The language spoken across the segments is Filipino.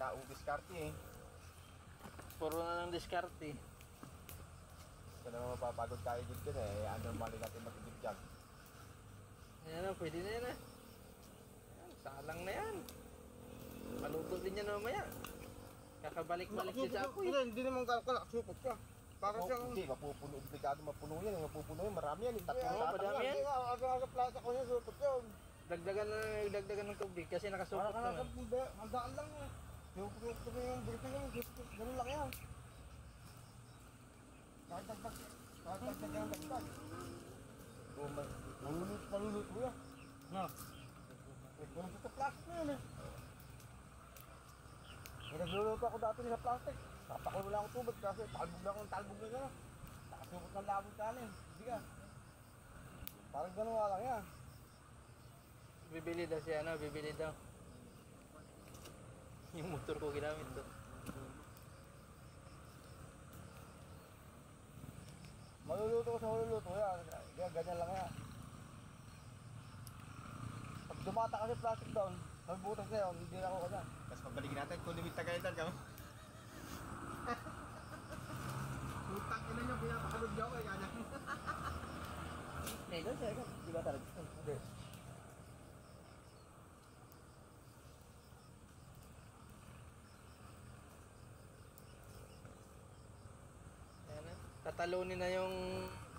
taong diskarte eh. Puro na ng diskarte. Kung naman mapapagod tayo dito eh, ano mali natin mag-ibig-jag. Ayan na, pwede na yan ah. Ayan, salang na yan. Maluto din yan mamaya. Kakabalik-balik din sa ako eh. Hindi naman kalakasupot ka. Para siyang... Hindi, mapupuno, obligado mapuno yan. Mapupuno yan, marami yan. Tatlo Oo, madami yan. Hindi nga, aga-aga plasa ko niya, supot yun. Dagdagan ng tubig kasi nakasupot Para naman. handaan lang yun. Yung burito yun, ganun lang yan. Kahit dagdag yung dagdag. Malulot mo yan. No. Ganun sa plastic na yun eh. Nagluluto ako dati sa plastic. Tapakulo lang ako tubig kasi talbog lang akong talbog na gano'n. Nakasukot ng labong kanin. Hindi ka. Parang gano'n nga lang yan. Bibili daw siya, ano? Bibili daw. Yung motor ko ginamit to. Maluluto ko sa maluluto yan. Kaya ganyan lang yan. Pag dumata kasi plastic down, may butas na yun, hindi na ako kanya. Tapos pagbalikin natin, kung limit tagaytan ka mo. Putang ina niyo, pinapakalog niyo ako eh, kanya. Nego siya, di ba talaga? Hindi. Ayan na. Tatalunin na yung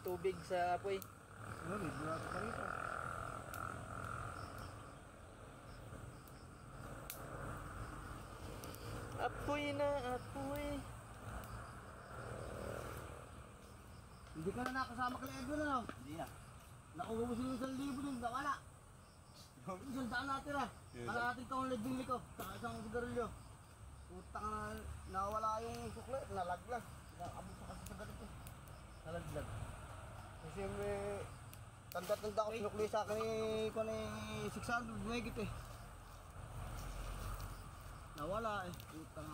tubig sa apoy. Ano, may bulat pa rito. Apoy na, apoy. Hindi ka na nakasama kay Edwin ano? Hindi na. Nakuha mo sila 1,000 din, wala. Isang daan natin ah. Kala natin itong leding liko, saka isang sigarilyo. Putang na, nawala yung sukle, nalaglag. Nakabot sa kasi sa ganito. Nalaglag. Kasi may tanda-tanda ko sinukli sa akin ni 600, mahigit eh. Nawala eh, putang.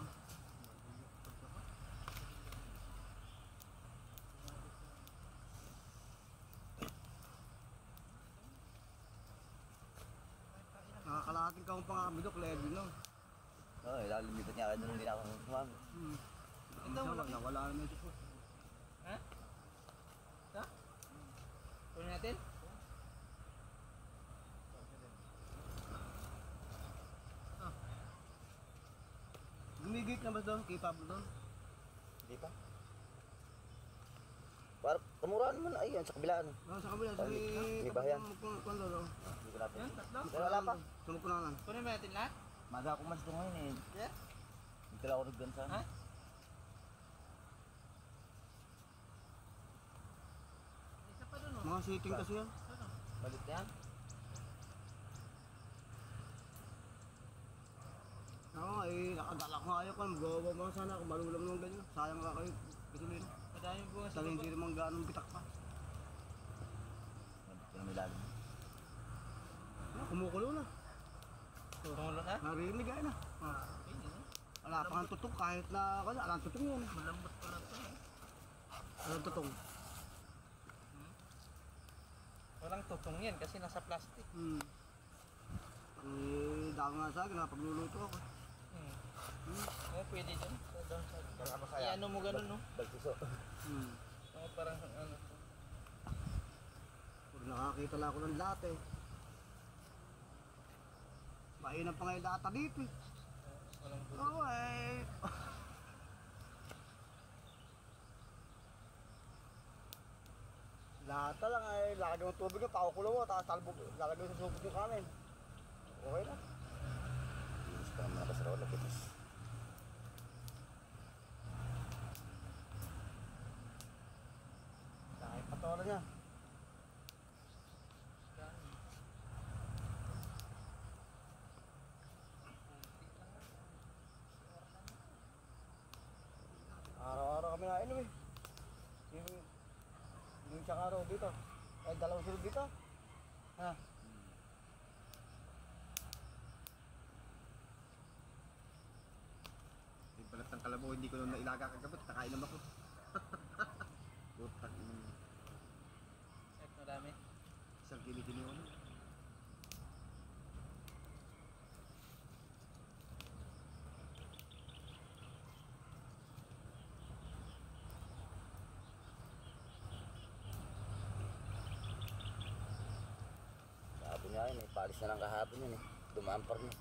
Nakakalahating ka kung pangamidok, Ledwin no? Oo, lumipat niya kayo doon, hindi na ako sumami. Nawala na yung sukle. Ha? Ito? Kunin natin? Gumigit na ba doon? Kay Pablo doon? Hindi pa. Para tumura naman, ayun, sa kabilaan. Sa kabila, sa may bahayan. Kundo no? Hindi ko natin. Yan, tatlo. Wala pa. Sunod ko na lang. Kunin mo natin lahat? Maga ako mas ito ngayon eh. Yeah? Hindi ko lang ako naggansa. Ha? Isa pa dun oh. Mga sitting kasi yan. Ano? Malit na yan. Oo, eh, nakadala ko nga ayaw ko. Magawa mo sana ako, malulang nung ganyan. Sayang nga kayo. Gasolina. Madami bunga sa Dahil hindi baba. naman ganong bitak pa. Ito na may lalim. Kumukulo na. Tumulo na? Narinig ay na. Okay, yun. Wala pa kang tutok kahit na wala kang tutok yun. Malambot pa na ito. Walang tutong. Walang tutong yan kasi nasa plastic. Eh, dami nga sa akin, pagluluto ako. Oo, pwede dyan. Sa down sa... Parang masaya. Ano mo ganun, no? Balsuso. Oo, parang ano. Pag nakakita lang ako ng lahat eh. Mainam pa nga yung data dito eh. Walang buto. Oo eh. Lahat na lang ay lalagay mo tubig na, pakukulo mo, tapos talbog, lalagay mo sa supot yung kanin. Okay na. Inis pa naman nakasarola. Pitis. Dahil patola niya. Araw-araw kami nainom eh. Yung isang araw dito. Ay, dalawang sunod dito. Ha? Yung balat ng kalabaw, hindi ko nung nailaga kagabi, nakainom ako. Putang ina. Check, marami. Isang kini-kini yun. yun eh. Palis na lang kahapon yun eh. Dumaan pa rin.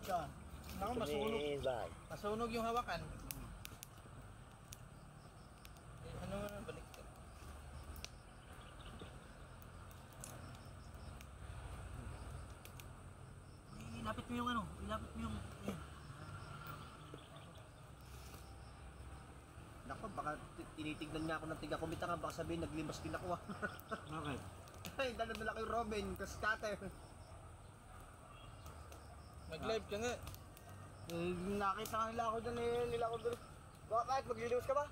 Siya. Naku, masunog. May bahay. Masunog yung hawakan. Eh, ano na, balik ka. Ilapit mo yung ano, ilapit mo yung... Ayan. Naku, baka tinitignan niya ako ng tiga kumita ka, baka sabihin naglimas din ako ah. Okay. Ay, dala-dala kay Robin, kasi cutter. Mag-live ka nga. Nakita ka nila ako dyan eh, nila ako doon. Bakit, magliliwas ka ba?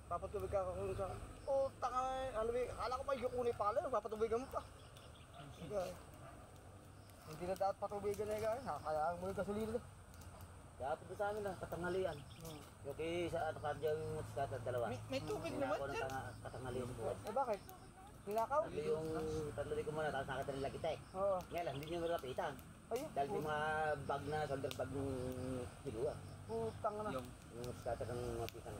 Papatubig ka ako sa... Oh, taka ano ba, akala ko pa yukuni pala, papatubigan mo pa. Sige. Hindi na dapat patubigan na yung kaya mo yung gasolina. Kaya punta sa amin lang, katanghalian. Yung kay sa ano kadya yung skata dalawa. May tubig naman Ako dyan. ng katanghalian ko. Eh bakit? Nilakaw? Sabi yung tatlo ko muna, tapos nakita nila kita eh. Oo. Ngayon lang, hindi nyo malapitan. Ayun. Dahil yung mga bag na, shoulder bag ng hiluwa. Putang na. Yung skata ng mga pisang.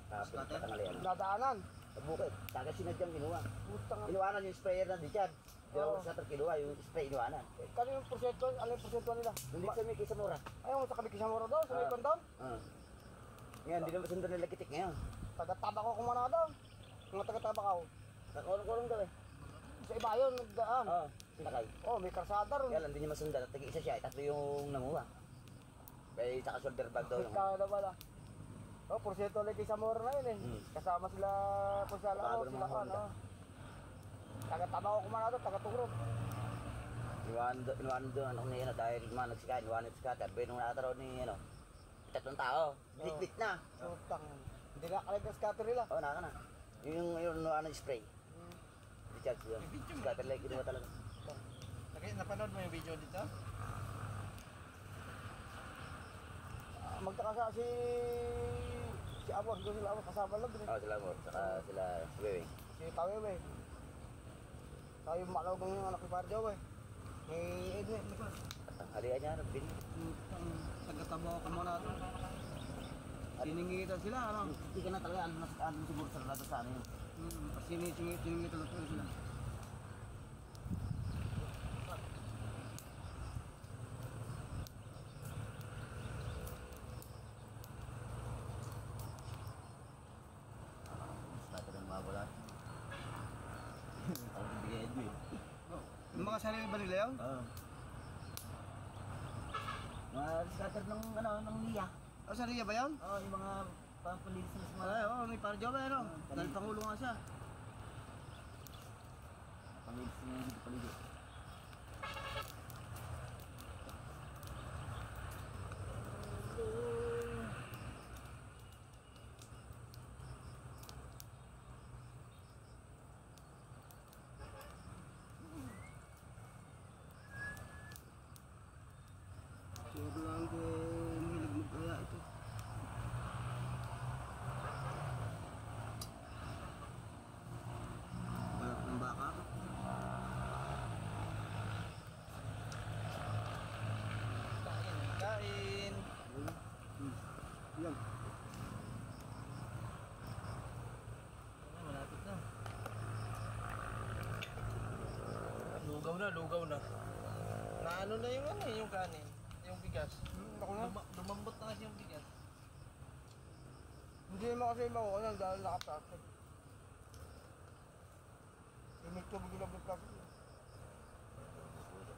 Tapos katanghalian. Dadaanan. Sa bukid, taga sinadyang kinuha. Putang na. Inuwanan yung sprayer na Richard. Oo. Dalawang sa kinuha, yung spray inuwanan. Kano yung porsyento? Ano yung porsyento nila? Hindi sa may kisa mura. Ayun, sa kabikisang moro daw, sa may Ah. kondon. Ngayon, hindi naman sundan nila kitik ngayon. Taga-tabak ko kumana daw. Mga taga-tabak ako. Kakulong-kulong daw eh. Sa iba yun, nagdaan. Oo, sinakay. Oh, may karsada ron. Kaya lang, hindi niya masundan. At tagi-isa siya, tatlo yung nanguha. Kaya saka shoulder bag daw yung... Ikaw na pala. Oh, porsyento ulit sa moro na yun eh. Hmm. Kasama sila kung sala Kasama ako, ng sila mga ka, Honda. no? Taga-tabak ko kumana daw, taga-tugrog. Inuwanan doon, anak niya, dahil mga nagsika, inuwanan yung scatter. Pero nung nakataraw ni, tatlong tao, bit-bit na. Putang. Hindi na kalit ng scatter nila. Oo, naka na. Yung inuwanan yung spray. Richard yun. Scatter like, kinuha talaga. Napanood mo yung video dito? Magtaka sa si Abor, doon sila Abor, kasama lang din. Oo, sila mo. Saka sila, Wewe. Si Kawewe. Saka yung malawag ng anak ni Parjo eh. May Edwin, di ba? Halian niya, nabili. Taga-tabo ko muna ito. Siningitan sila, ano? Hindi ka na talaga, ano siguro sa lato sa ano yun. Siningitan lang sila. Scatter ang mawala. Ang bigay Edwin. Yung mga sarili ba nila yun? Oo. Mga scatter ng, ng liya. O, sarili ba yun? Oo, yung mga pampalilis na mga... Ay, oo, may Parjo ba ano? Dahil Pangulo nga siya. Palilis na dito paligid. Siguro lang kung hilig mo kaya ito. Balak ng baka ka. Kain. Yan. Malapit na. Lugaw na. Naano na yung yung kanin. Yung bigas. Ako na. Lumambot na kasi yung bigas. Hindi mo kasi makukunan dahil nakapasok. Imig ko bigla ng plastic. Pwede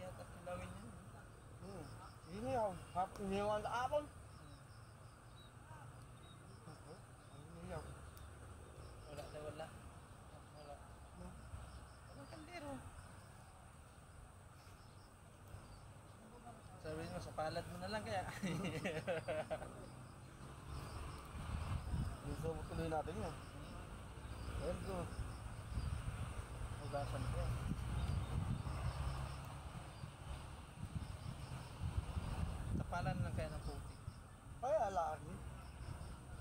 yata kilawin yun. Ini ako. Iniwan na apon. Ini ako. Wala. Wala kaldero. Sabi mo, sa palad mo na lang kaya. Gusto mo tuloy natin yan. Let's go. Ugasan ko yan. Tapalan lang kaya ng putik. Ay, alaan.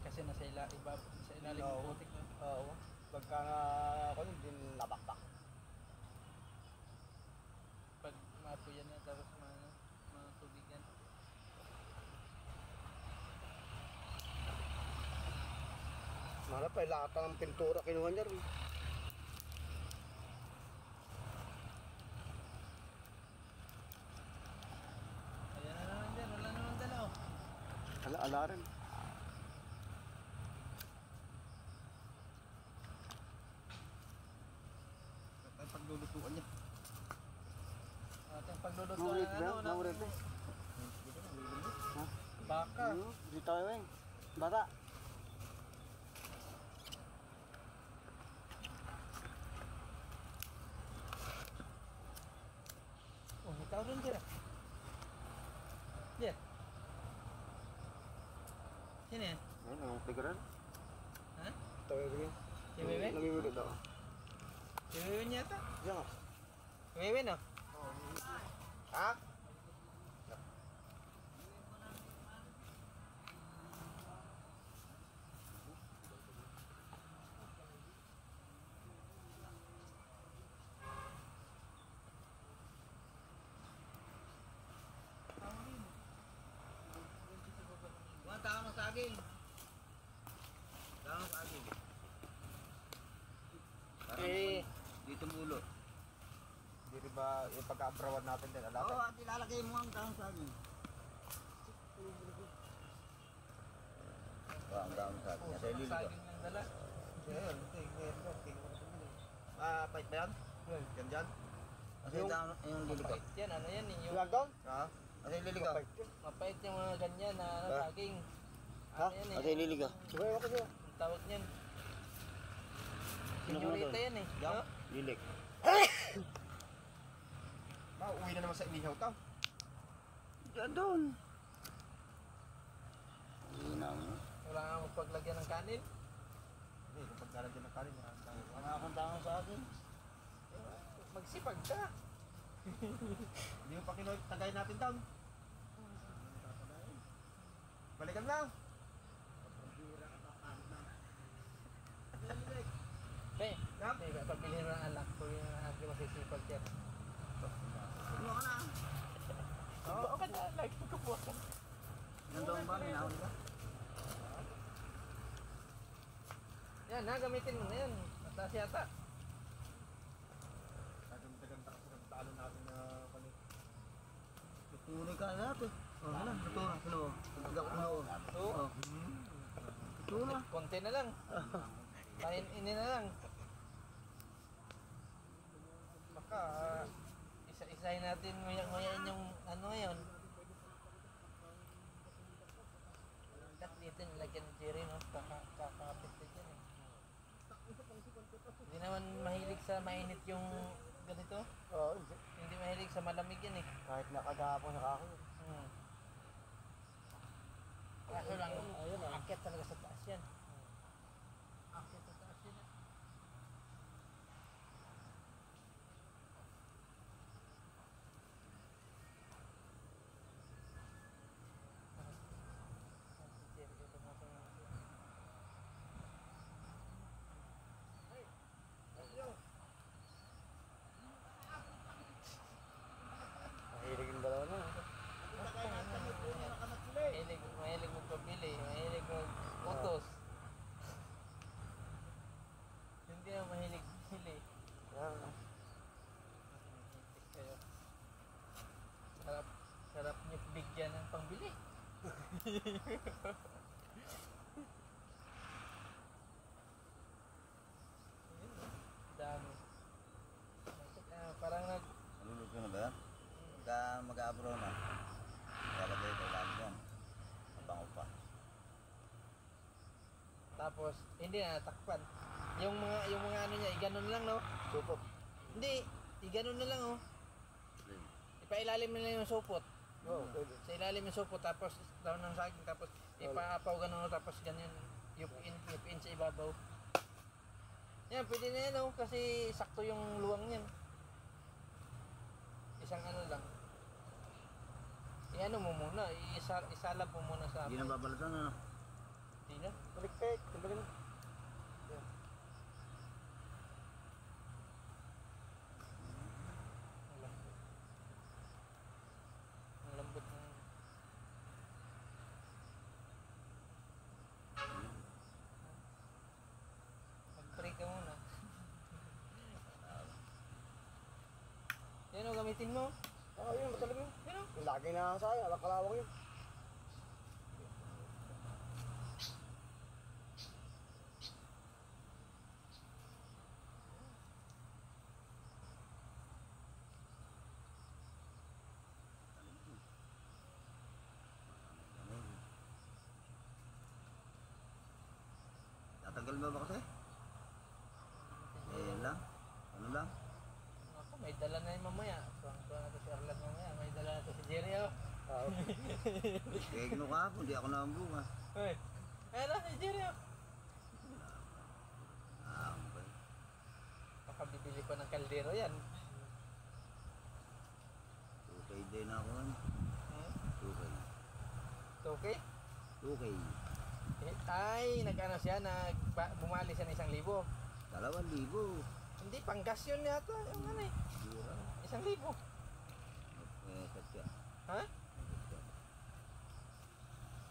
Kasi nasa sa ilalim ng Oo. putik na. Oo. Pagka ako din nabakbak. Pag maapo yan na tapos mga tubig yan. Malap ay lata ng pintura kinuha niya rin. Ayan na naman dyan, wala naman dala oh. Ala rin. Ay paglulutuan niya. Ating pagluluto Maulit ng ba? ano, Maulit ba? Ha? baka. Hindi tayo eh. Bata. Oh, may tao rin dyan ah. Diyan. Sino yan? Ayun, ang tigaran. Ha? Tawag niya. Si Wewe? Namimili daw. Si Wewe yata? Diyan ka. Wewe no? Ha? Mga tao ng saging. Tao ng saging. Eh, Dito mulo. Hindi rin ba yung pagka-abrawan natin din, Oo, alata? at ilalagay mo ang dahon sa akin. Ang dami sa akin. Nasa ilili ko. saging yung dala. Ayun, pait ba yan? Yan dyan? Nasa yung lili ko. Mapait yan, ano yan eh, yung Ilang doon? Ha? Nasa yung lili ko. mapait yung mga ganyan na ano, Ha? saging. Ha? Ano yan eh, Nasa yung lili ko. Sige, ako siya. ang tawag niyan. Sino Senyorita doon? yan eh. Yan. No? Lilik. Uwi na naman sa inihaw tao. Diyan doon. Hindi na mo. Wala nga magpaglagyan ng kanin. Hindi, kung pagkalan ng kanin, maraming tayo. Wala akong tao sa akin. Magsipag ka. Hindi mo pa tagay natin down. Balikan lang. Hey, pabilhin mo ng anak ko yung anak ko masisipag yan. Ano ka na? Oo, okay na. Lagi ko po. Nandoon ba? Minahon ka? Yan, ha, gamitin mo na yan. Mataas yata. Nagdagang talo natin na kanin. Tutuloy ka na natin. Oh, ano? Ito na. Sino? Tugak ko na ako. Oo. Oh. Ito na. Konti na lang. Kainin na lang. Baka, isa-isahin natin nguyain yung ano ngayon. At dito nilagyan ng cherry, no? Kakapit din yan eh. Hindi naman mahilig sa mainit yung ganito. Oo. Hindi mahilig sa malamig yan eh. Kahit nakagahapon sa kako. Kaso lang, akit talaga sa taas yan. Akit sa taas yan. Mahilig yung dalawa na. Mahilig magpabili, mahilig mag-utos. Hindi na mahilig bili. Kayo. Sarap niyo bigyan ng pangbili. Ayun, dami. Parang Nalulog ka na ba yan? Pagka mag-a-abro na. Lalagay ko lang yan. Mabango pa. tapos hindi na natakpan. Yung mga ano niya, iganon lang no. Supot. Hindi, iganon na lang oh. Ipailalim mo lang yung supot. Oo, pwede. Sa ilalim yung supot tapos down ng saging tapos ipaapaw ganun tapos ganyan yupin sa ibabaw. Yan, pwede na yan oh, kasi sakto yung luwang niyan. Isang ano lang. I-ano mo muna, isalab mo muna sa Hindi na babalatan ano? Hindi na. Balikpik. Kumbaling. Ang lambot ng gagamitin mo. Oo, yun, matalim yun. Ano? Yung lagi na sa'yo, alang kalawang yun. Tatagal ba ba kasi? Ayan lang. Ano lang? Ako, may dala na yung mamaya. Tuwang-tuwa na to si Arlan mamaya. May dala na to si Jerry, oh. Oo. Kaya gino ka po, di ako naambunga. Hoy. Ayan na, si Jerry, oh. Ah, okay. Baka bibili ko ng kaldero yan. Okay din ako. Hmm? Okay. Okay? Okay. Ay, nag-ano siya, bumali siya ng 1,000. 2,000. Hindi, panggas yun yata. Yung ano eh. Dura. 1,000. Eh, satya. Ha?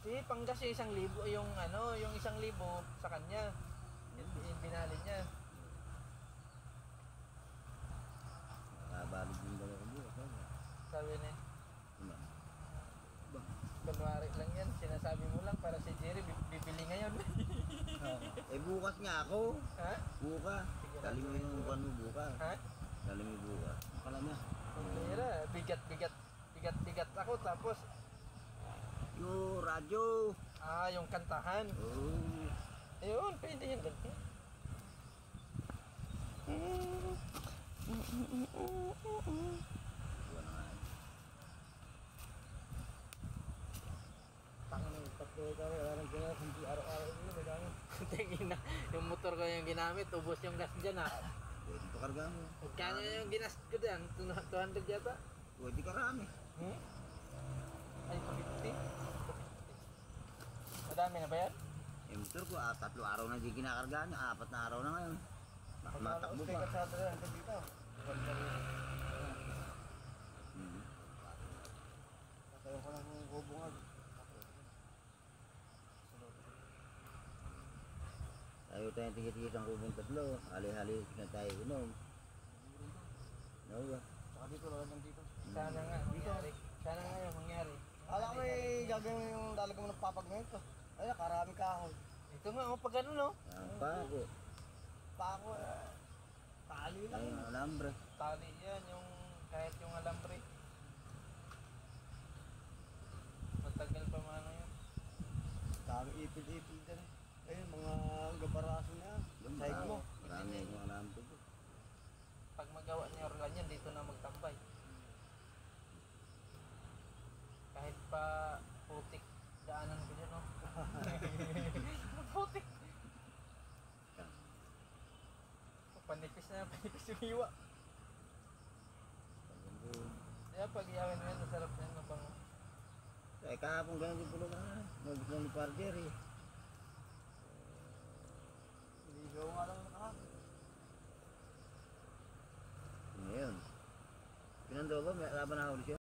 Si panggas yung 1,000, yung ano, yung 1,000 sa kanya. Yung binali niya. Nakabalog yung dalawa ko bukas. Sabi niya, Ano? Ba? kunwari lang yan, sinasabi mo lang para si Jerry bibili ngayon. Eh, bukas nga ako. Ha? Bukas. Dali mo yung bukan mo bukas. Ha? Dali mo bukas. Akala niya. Pera, bigat ako tapos Yung radyo. yung kantahan. Oh. Ayun, pwede yun. Ganti. Buwan na nga. Tangan ng tatlo kami, walang gano'n, hindi araw-araw yun, madami. Tingin na, yung motor ko yung ginamit, ubos yung gas dyan ha. Pwede pa karga mo. Kanya yung ginas ko dyan, 200 yata. Pwede karami. Hmm? Ay, 250. Madami na ba yan? Yung motor ko, 3 araw na di kinakargaan. 4 na araw na ngayon. Matakbo pa. Sticker sa atin hanggang dito. Hmm. Natayo ko ng hubungan. Tayo tayong tigit-tigit ang kubong 3. Hali-hali na tayo inom. No ba? Saka dito, lalagyan dito. Sana nga, mangyari. Sana nga yung mangyari. Alam ko may gagawin yung lalagyan mo ng papagmento. Ayun, karami kahoy. Ito nga, pag ano no? Ang pako. Pako, tali lang. Ay, alambre. Tali yan, yung kahit yung alambre. Matagal pa mano yun. Dami ipil-ipil dyan. Ayun, mga gabaraso niya. Sahig mo. Marami yung alambre ko. Pag magawa niya Orlan yan, dito na magtambay. Kahit pa putik, daanan ko dyan, no? Putik! Panipis yung hiwa. Kaya pag iawin mo yan, masarap na yan, mabango. Eh, kahapon ganun din pulo na. Nagustuhan ni Parker eh. Ligaw nga lang nakahapon. Ngayon. Pinando ba? May laban na huli siya?